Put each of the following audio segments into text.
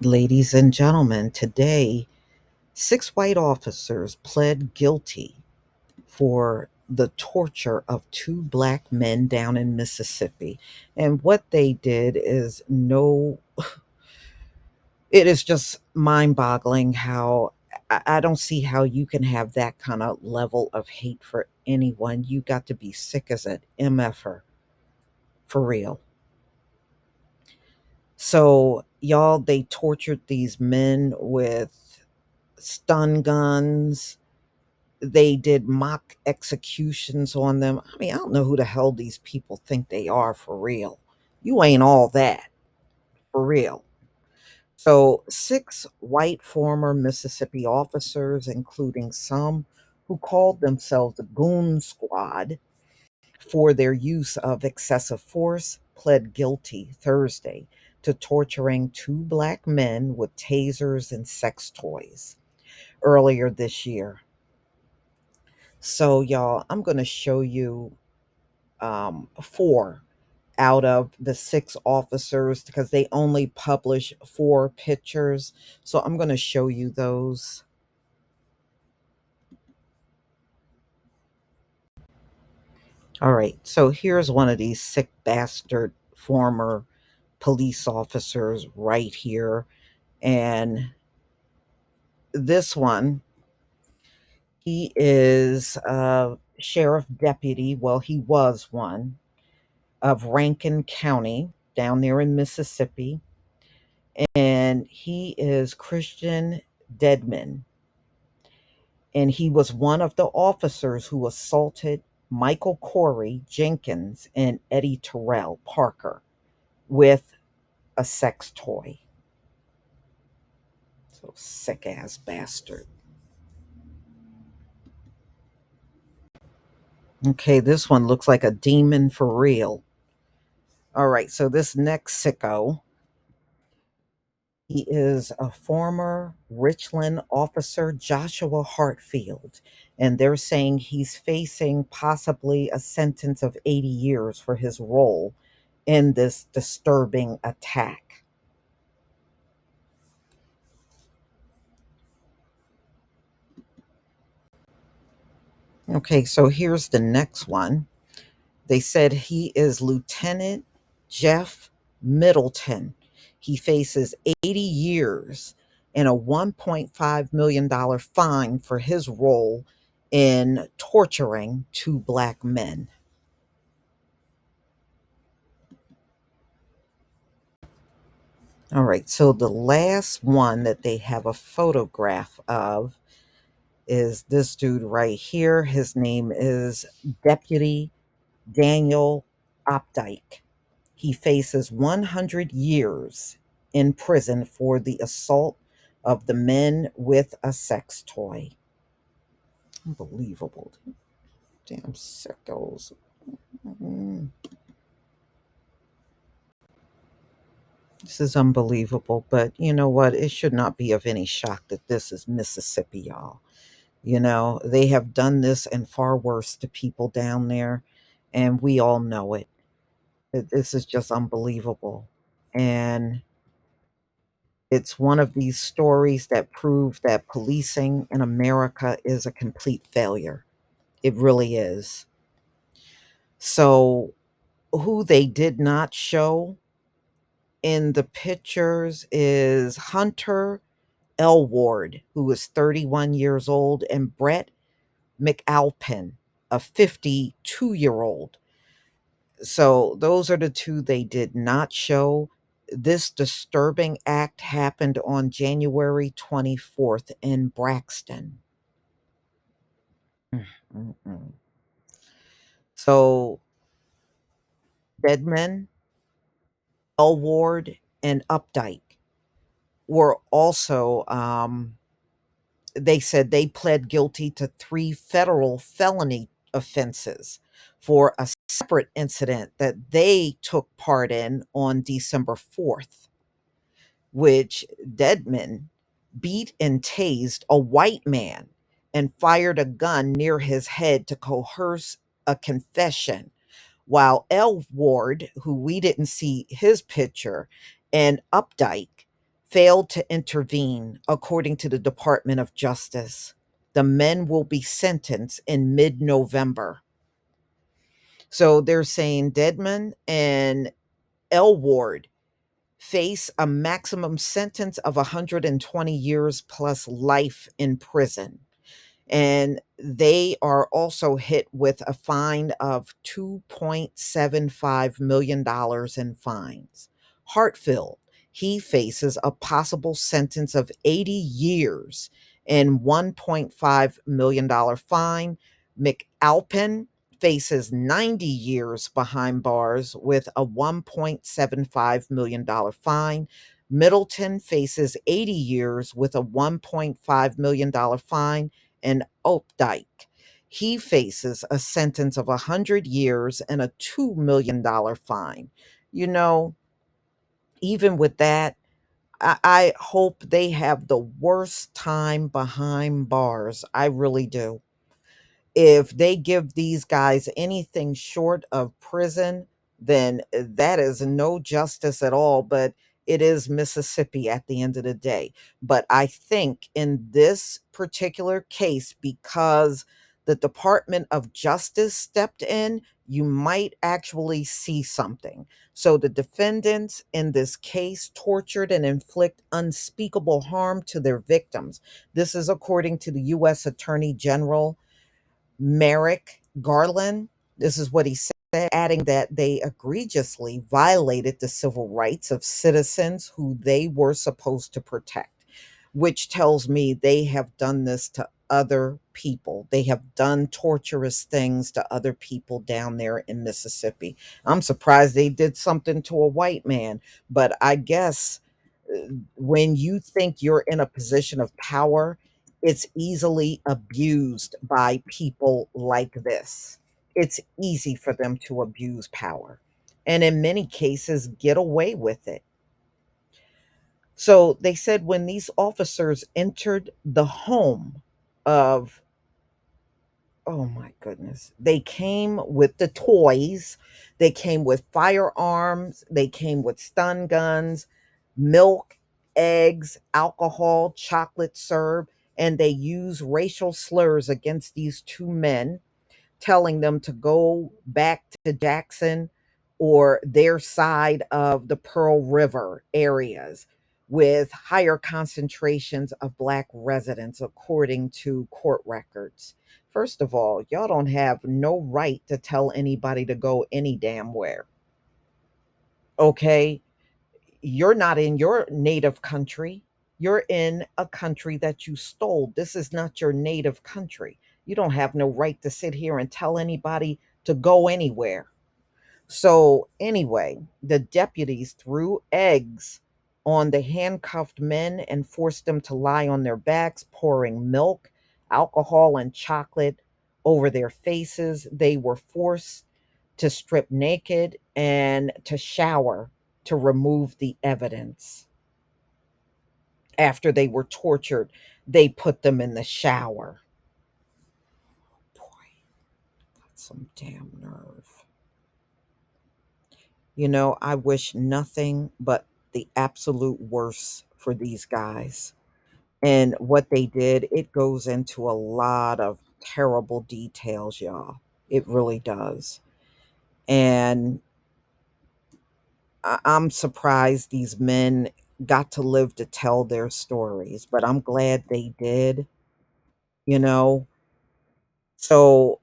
Ladies and gentlemen, today, six white officers pled guilty for the torture of two black men down in Mississippi. And what they did is it is just mind boggling how I don't see how you can have that kind of level of hate for anyone. You got to be sick as an MFer, for real. So, y'all, they tortured these men with stun guns. They did mock executions on them. I mean, I don't know who the hell these people think they are, for real. You ain't all that, for real. So, six white former Mississippi officers, including some who called themselves the Goon Squad, for their use of excessive force, pled guilty Thursday to torturing two black men with tasers and sex toys earlier this year. So, y'all, I'm going to show you four out of the six officers because they only publish four pictures. So, I'm going to show you those. All right. So, here's one of these sick bastard former police officers right here. And this one, he is a sheriff deputy. Well, he was one of Rankin County down there in Mississippi. And he is Christian Deadman. And he was one of the officers who assaulted Michael Corey Jenkins and Eddie Terrell Parker with a sex toy. So sick ass bastard. Okay, this one looks like a demon for real. All right, so this next sicko, he is a former Richland officer, Joshua Hartfield, and they're saying he's facing possibly a sentence of 80 years for his role in this disturbing attack. Okay, so here's the next one. They said he is Lieutenant Jeff Middleton. He faces 80 years and a $1.5 million fine for his role in torturing two black men. All right, so the last one that they have a photograph of is this dude right here. His name is Deputy Daniel Opdyke. He faces 100 years in prison for the assault of the men with a sex toy. Unbelievable. Damn sickos. Mm, This is unbelievable. But you know what? It should not be of any shock that this is Mississippi, y'all. You know, they have done this and far worse to people down there, and we all know it. This is just unbelievable. And it's one of these stories that prove that policing in America is a complete failure. It really is. So, who they did not show in the pictures is Hunter Elward, who is 31 years old, and Brett McAlpin, a 52-year-old. So, those are the two they did not show. This disturbing act happened on January 24th in Braxton. Mm-mm. So Bedman, Elward, and Updike were also, they said they pled guilty to three federal felony offenses for a separate incident that they took part in on December 4th, which Deadman beat and tased a white man and fired a gun near his head to coerce a confession, while Elward, who we didn't see his picture, and Updike failed to intervene, according to the Department of Justice. The men will be sentenced in mid November. So they're saying Deadman and Elward face a maximum sentence of 120 years plus life in prison. And they are also hit with a fine of $2.75 million dollars in fines. Hartfield, he faces a possible sentence of 80 years and $1.5 million fine. McAlpin faces 90 years behind bars with a $1.75 million fine. Middleton faces 80 years with a $1.5 million fine, and Opdyke. He faces a sentence of 100 years and a $2 million fine. You know, even with that, I hope they have the worst time behind bars. I really do. If they give these guys anything short of prison, then that is no justice at all. But it is Mississippi at the end of the day. But I think in this particular case, because the Department of Justice stepped in, you might actually see something. So the defendants in this case tortured and inflict unspeakable harm to their victims. This is according to the U.S. Attorney General Merrick Garland. This is what he said, adding that they egregiously violated the civil rights of citizens who they were supposed to protect, which tells me they have done this to other people. They have done torturous things to other people down there in Mississippi. I'm surprised they did something to a white man, but I guess when you think you're in a position of power, it's easily abused by people like this. It's easy for them to abuse power and in many cases get away with it. So they said when these officers entered the home of, oh my goodness, they came with the toys, they came with firearms, they came with stun guns, milk, eggs, alcohol, chocolate syrup, and they use racial slurs against these two men, telling them to go back to Jackson or their side of the Pearl River areas with higher concentrations of Black residents, according to court records. First of all, y'all don't have no right to tell anybody to go any damn where. Okay? You're not in your native country. You're in a country that you stole. This is not your native country. You don't have no right to sit here and tell anybody to go anywhere. So, anyway, the deputies threw eggs on the handcuffed men and forced them to lie on their backs, pouring milk, alcohol, and chocolate over their faces. They were forced to strip naked and to shower to remove the evidence. After they were tortured, they put them in the shower. Boy, that's some damn nerve. You know, I wish nothing but the absolute worst for these guys. And what they did, it goes into a lot of terrible details, y'all. It really does. And I'm surprised these men got to live to tell their stories, but I'm glad they did, you know. So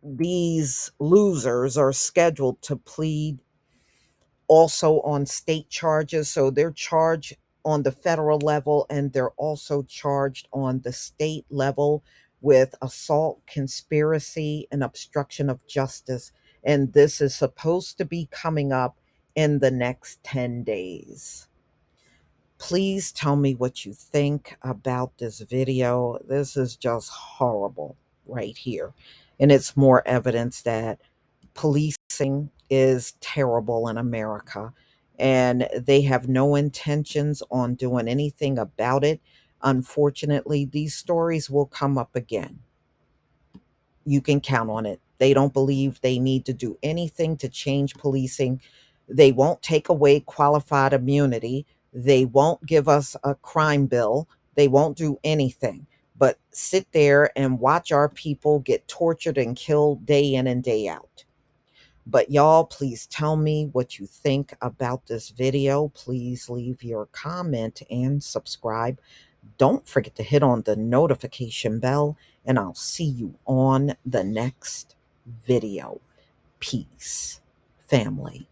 these losers are scheduled to plead also on state charges. So they're charged on the federal level and they're also charged on the state level with assault, conspiracy, and obstruction of justice. And this is supposed to be coming up in the next 10 days. Please tell me what you think about this video. This is just horrible right here. And it's more evidence that policing is terrible in America and they have no intentions on doing anything about it. Unfortunately, these stories will come up again. You can count on it. They don't believe they need to do anything to change policing. They won't take away qualified immunity. They won't give us a crime bill. They won't do anything but sit there and watch our people get tortured and killed day in and day out. But y'all, please tell me what you think about this video. Please leave your comment and subscribe. Don't forget to hit on the notification bell, and I'll see you on the next video. Peace, family.